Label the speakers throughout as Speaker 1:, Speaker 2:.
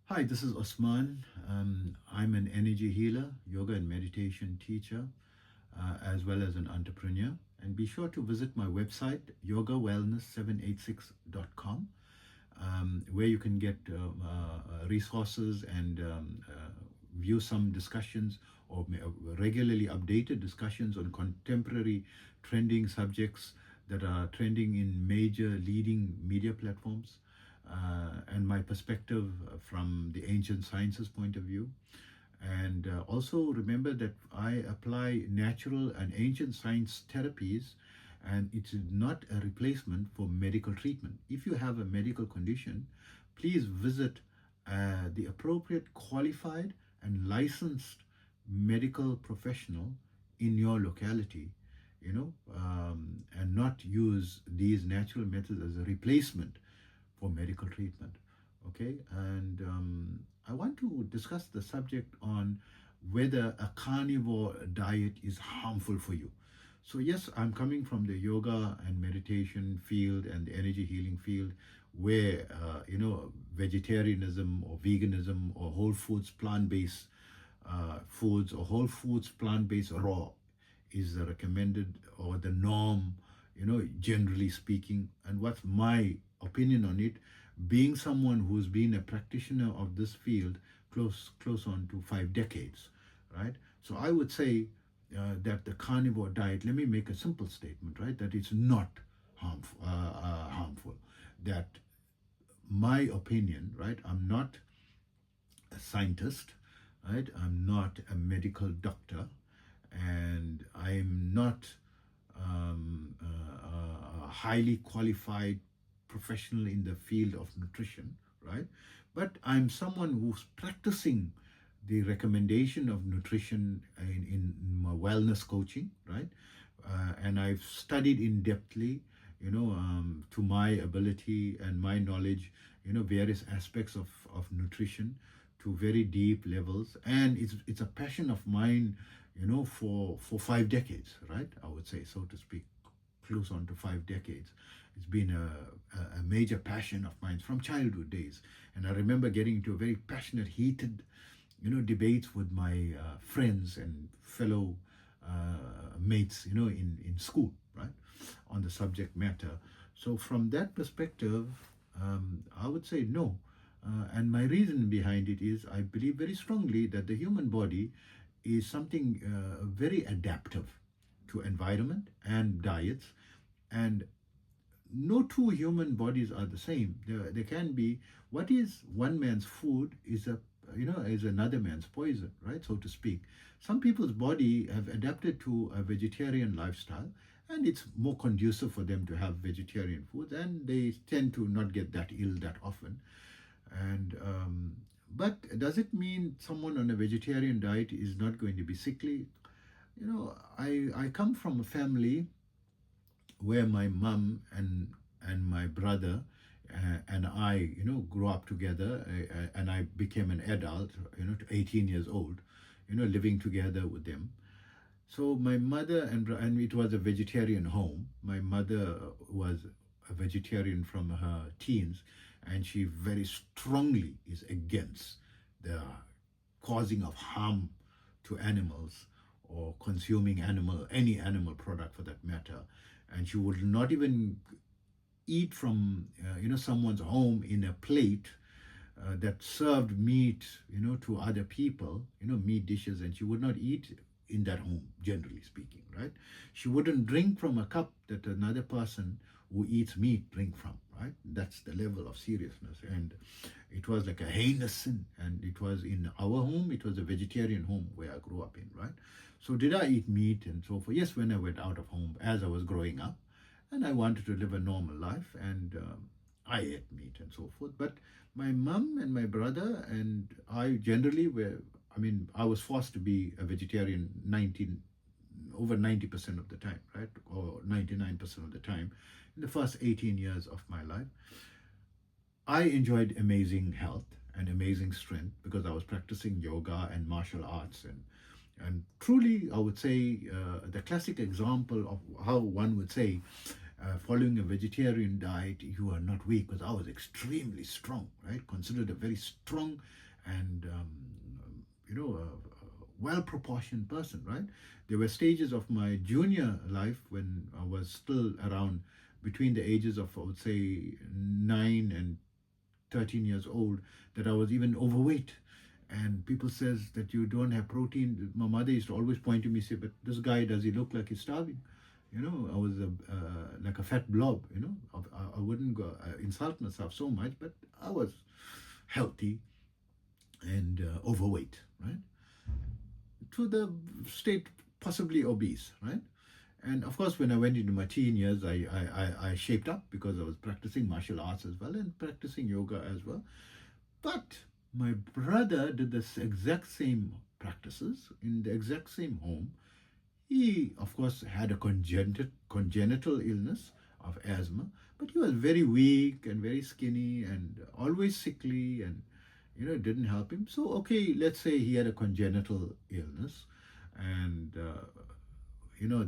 Speaker 1: Hi, this is Osman. I'm an energy healer, yoga and meditation teacher, as well as an entrepreneur. And be sure to visit my website, yogawellness786.com, where you can get resources and view some discussions or regularly updated discussions on contemporary trending subjects that are trending in major leading media platforms, and my perspective from the ancient sciences point of view. And also remember that I apply natural and ancient science therapies, and it's not a replacement for medical treatment. If you have a medical condition, please visit the appropriate qualified and licensed medical professional in your locality, and not use these natural methods as a replacement for medical treatment. Okay, and I want to discuss the subject on whether a carnivore diet is harmful for you. So yes, I'm coming from the yoga and meditation field and the energy healing field, where vegetarianism or veganism or whole foods plant-based foods or whole foods plant-based raw is the recommended or the norm, generally speaking. And what's my opinion on it, being someone who's been a practitioner of this field close on to 5 decades, right? So I would say that the carnivore diet, let me make a simple statement, right, that it's not harmful. That my opinion, right, I'm not a scientist, right, I'm not a medical doctor, and I'm not a highly qualified professional in the field of nutrition, right? But I'm someone who's practicing the recommendation of nutrition in my wellness coaching, right? And I've studied in depthly, to my ability and my knowledge, various aspects of nutrition to very deep levels. And it's a passion of mine, for 5 decades, right? I would say, so to speak, close on to 5 decades. It's been a major passion of mine from childhood days. And I remember getting into a very passionate, heated, debates with my friends and fellow mates, in school, right, on the subject matter. So from that perspective, I would say no. And my reason behind it is I believe very strongly that the human body is something very adaptive to environment and diets, and no two human bodies are the same. There can be, what is one man's food is another man's poison, right, so to speak. Some people's body have adapted to a vegetarian lifestyle, and it's more conducive for them to have vegetarian foods, and they tend to not get that ill that often. And but does it mean someone on a vegetarian diet is not going to be sickly? I come from a family where my mom and my brother and I, grew up together, and I became an adult, to 18 years old, living together with them. So my mother and it was a vegetarian home. My mother was a vegetarian from her teens, and she very strongly is against the causing of harm to animals or consuming any animal product for that matter. And she would not even eat from someone's home in a plate that served meat, to other people, meat dishes, and she would not eat in that home, generally speaking, right? She wouldn't drink from a cup that another person who eats meat drink from, right? That's the level of seriousness. And it was like a heinous sin. And it was in our home, it was a vegetarian home where I grew up in, right? So did I eat meat and so forth? Yes, when I went out of home as I was growing up, and I wanted to live a normal life, and I ate meat and so forth. But my mom and my brother and I generally were, I was forced to be a vegetarian over 90% of the time, right? Or 99% of the time in the first 18 years of my life. I enjoyed amazing health and amazing strength because I was practicing yoga and martial arts, and truly, I would say the classic example of how one would say following a vegetarian diet, you are not weak, because I was extremely strong, right? Considered a very strong and well-proportioned person, right? There were stages of my junior life when I was still around between the ages of, I would say, 9 and 13 years old, that I was even overweight. And people says that you don't have protein. My mother used to always point to me, say, but this guy, does he look like he's starving? I was like a fat blob. I wouldn't go insult myself so much, but I was healthy and overweight, right? To the state possibly obese, right? And of course, when I went into my teen years, I shaped up, because I was practicing martial arts as well and practicing yoga as well. But my brother did the exact same practices in the exact same home. He, of course, had a congenital illness of asthma, but he was very weak and very skinny and always sickly, and it didn't help him. So, okay, let's say he had a congenital illness, and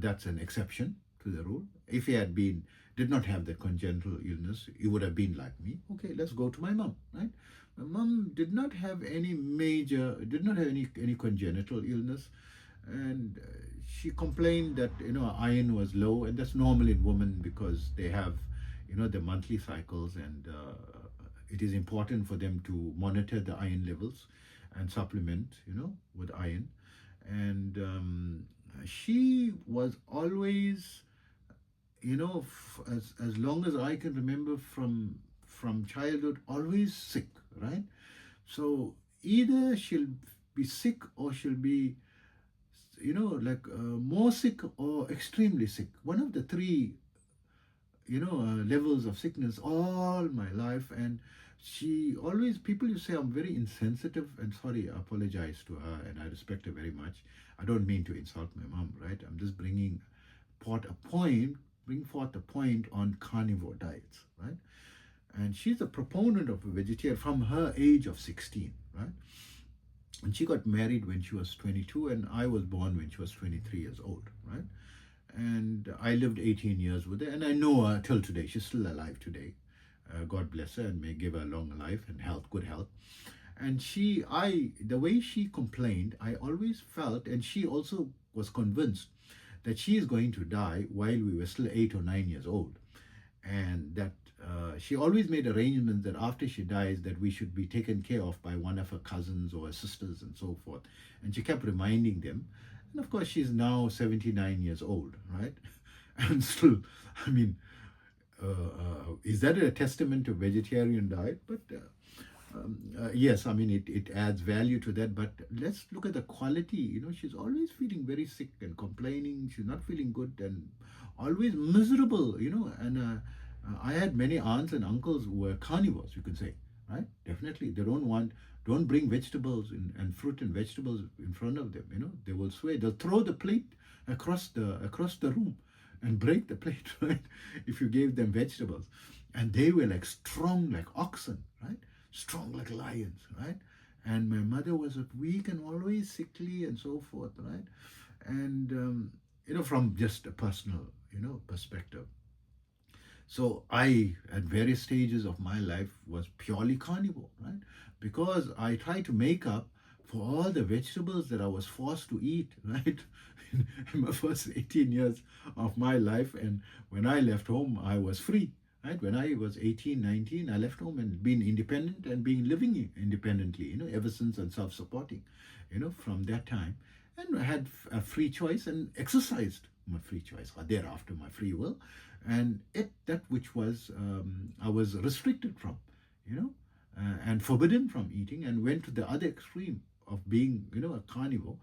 Speaker 1: that's an exception to the rule. If he did not have the congenital illness, he would have been like me. Okay, let's go to my mom, right? My mom did not have any congenital illness, and she complained that iron was low, and that's normal in women, because they have the monthly cycles, and it is important for them to monitor the iron levels and supplement with iron. And she was always, as long as I can remember from childhood, always sick, right? So either she'll be sick, or she'll be more sick or extremely sick. One of the three levels of sickness all my life. And she always, people used to say I'm very insensitive, and sorry, I apologize to her, and I respect her very much. I don't mean to insult my mom, right? I'm just bring forth a point on carnivore diets, right? And she's a proponent of a vegetarian from her age of 16, right? And she got married when she was 22, and I was born when she was 23 years old, right? And I lived 18 years with her, and I know her till today. She's still alive today. God bless her, and may give her long life and good health. And the way she complained, I always felt, and she also was convinced, that she is going to die while we were still 8 or 9 years old. And that she always made arrangements that after she dies, that we should be taken care of by one of her cousins or her sisters and so forth. And she kept reminding them. And of course, she's now 79 years old, right? And still, I mean, is that a testament to vegetarian diet? But yes, I mean, it adds value to that. But let's look at the quality. She's always feeling very sick and complaining. She's not feeling good and always miserable, And I had many aunts and uncles who were carnivores, you could say, right? Definitely. They don't bring vegetables and fruit and vegetables in front of them, They will sway. They'll throw the plate across the room and break the plate, right? If you gave them vegetables. And they were like strong like oxen, right? Strong like lions, right? And my mother was weak and always sickly and so forth, right? And, from just a personal, perspective. So I, at various stages of my life, was purely carnivore, right? Because I tried to make up for all the vegetables that I was forced to eat, right? In my first 18 years of my life. And when I left home, I was free, right? When I was 18, 19, I left home and been independent and been living independently, ever since, and self-supporting, from that time. And I had a free choice and exercised my free choice, or thereafter my free will, and ate that which was I was restricted from, and forbidden from eating, and went to the other extreme of being, a carnivore.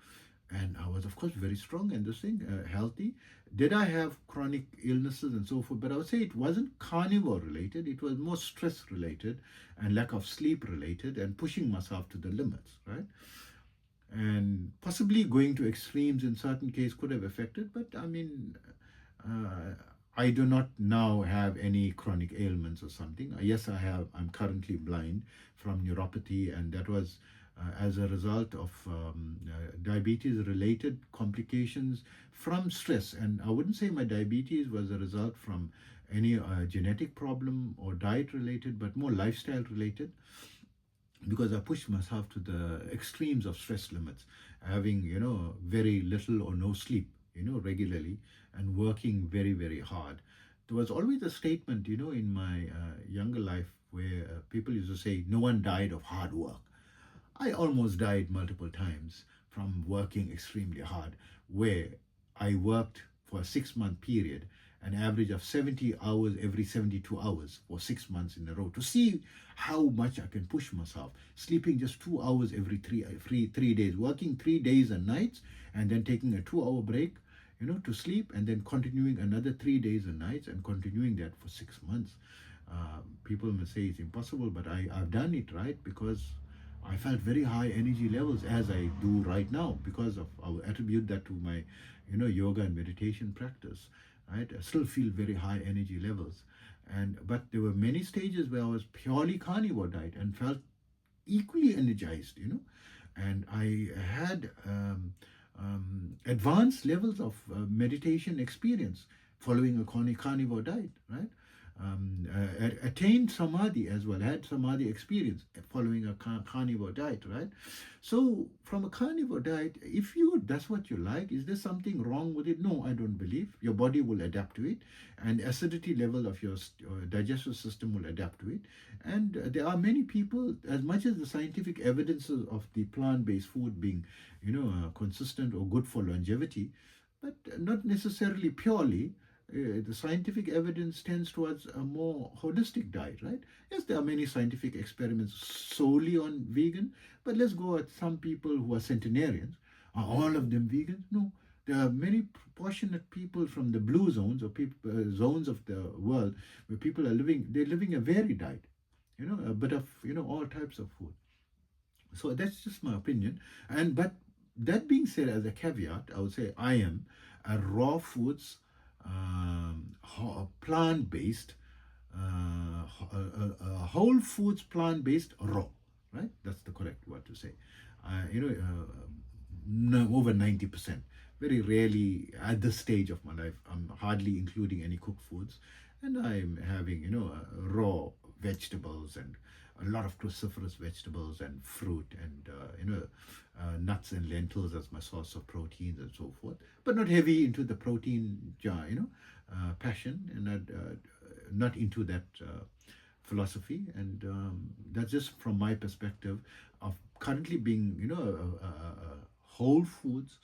Speaker 1: And I was, of course, very strong and this thing, healthy. Did I have chronic illnesses and so forth? But I would say it wasn't carnivore related. It was more stress related and lack of sleep related and pushing myself to the limits, right? And possibly going to extremes in certain cases could have affected. But I mean, I do not now have any chronic ailments or something. Yes, I'm currently blind from neuropathy, and that was as a result of diabetes-related complications from stress. And I wouldn't say my diabetes was a result from any genetic problem or diet related, but more lifestyle related, because I pushed myself to the extremes of stress limits, having, very little or no sleep, regularly, and working very, very hard. There was always a statement, in my younger life where people used to say, no one died of hard work. I almost died multiple times from working extremely hard, where I worked for a 6 month period, an average of 70 hours every 72 hours for 6 months in a row, to see how much I can push myself. Sleeping just 2 hours every three days, working 3 days and nights, and then taking a 2 hour break, to sleep, and then continuing another 3 days and nights, and continuing that for 6 months. People may say it's impossible, but I've done it, right? Because I felt very high energy levels, as I do right now, because of, I'll attribute that to my, yoga and meditation practice, right? I still feel very high energy levels. But there were many stages where I was purely carnivore diet and felt equally energized, and I had advanced levels of meditation experience following a carnivore diet, right? Attained Saamadhi as well, had Saamadhi experience following a carnivore diet, right? So from a carnivore diet, if that's what you like, is there something wrong with it? No, I don't believe. Your body will adapt to it, and acidity level of your digestive system will adapt to it. And there are many people, as much as the scientific evidences of the plant-based food being, consistent or good for longevity, but not necessarily purely. The scientific evidence tends towards a more holistic diet, right? Yes, there are many scientific experiments solely on vegan, but let's go at some people who are centenarians. Are all of them vegan? No. There are many proportionate people from the blue zones, or zones of the world, where people are living a varied diet, a bit of, all types of food. So that's just my opinion. But that being said, as a caveat, I would say I am a raw foods, plant-based, whole foods, plant-based, raw, right? That's the correct word to say. Over 90%. Very rarely at this stage of my life, I'm hardly including any cooked foods, and I'm having, raw vegetables, and a lot of cruciferous vegetables and fruit, and nuts and lentils as my source of proteins and so forth, but not heavy into the protein jar, passion, and not into that philosophy. And that's just from my perspective of currently being, a whole foods,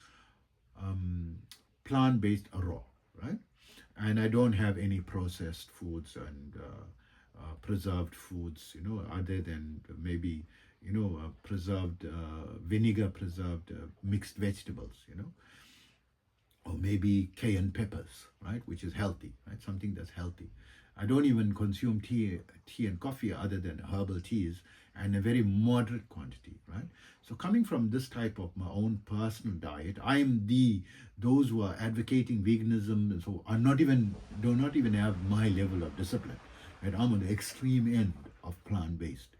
Speaker 1: plant-based, raw, right? And I don't have any processed foods and preserved foods, other than maybe, preserved, vinegar preserved mixed vegetables, or maybe cayenne peppers, right, which is healthy, right, something that's healthy. I don't even consume tea and coffee other than herbal teas, and a very moderate quantity, right? So coming from this type of my own personal diet, those who are advocating veganism and so do not even have my level of discipline. Right? I'm on the extreme end of plant-based,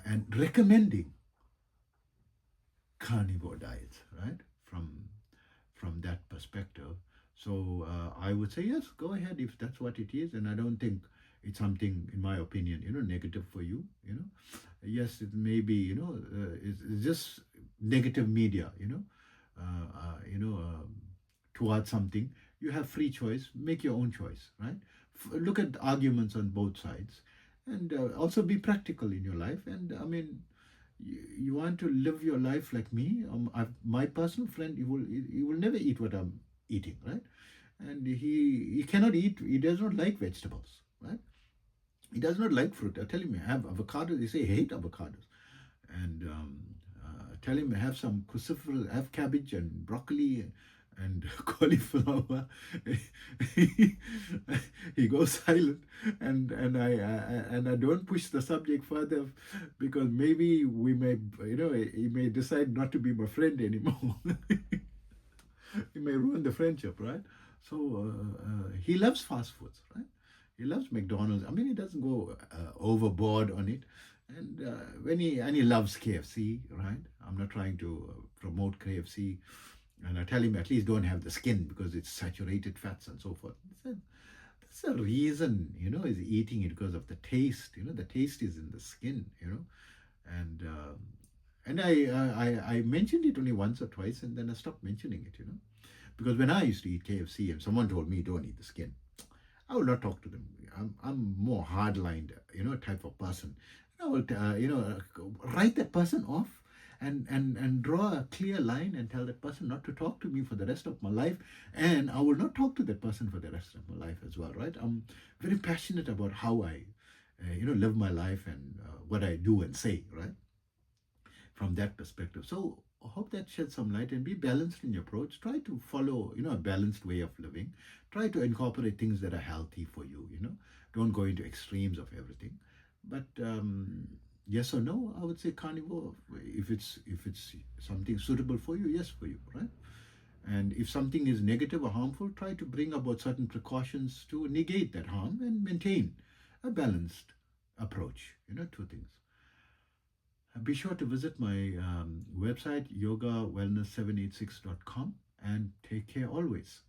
Speaker 1: and recommending carnivore diets, right? From that perspective. So I would say, yes, go ahead if that's what it is. And I don't think it's something, in my opinion, negative for you, Yes, it may be, it's just negative media, towards something. You have free choice, make your own choice, right? Look at the arguments on both sides, and also be practical in your life. And I mean, you want to live your life like me. My personal friend, he will never eat what I'm eating, right? And he cannot eat. He does not like vegetables, right? He does not like fruit. I tell him, have avocado. They say hate avocados, and tell him have some cruciferous, have cabbage and broccoli and cauliflower. He goes silent, and I don't push the subject further, because maybe we may, he may decide not to be my friend anymore. He may ruin the friendship, right? So he loves fast foods, right? He loves McDonald's. I mean, he doesn't go overboard on it. And he loves KFC, right? I'm not trying to promote KFC. And I tell him, at least don't have the skin, because it's saturated fats and so forth. He said, There's a reason, is eating it because of the taste. The taste is in the skin, and I mentioned it only once or twice, and then I stopped mentioning it, because when I used to eat KFC and someone told me don't eat the skin, I will not talk to them. I'm more hardlined, type of person. I will, write that person off and draw a clear line and tell that person not to talk to me for the rest of my life, and I will not talk to that person for the rest of my life as well, right? I'm very passionate about how I, live my life and what I do and say, right? From that perspective. So I hope that sheds some light, and be balanced in your approach. Try to follow, a balanced way of living. Try to incorporate things that are healthy for you, Don't go into extremes of everything. But yes or no, I would say carnivore. If it's something suitable for you, yes for you, right? And if something is negative or harmful, try to bring about certain precautions to negate that harm and maintain a balanced approach, to things. Be sure to visit my website, yogawellness786.com, and take care always.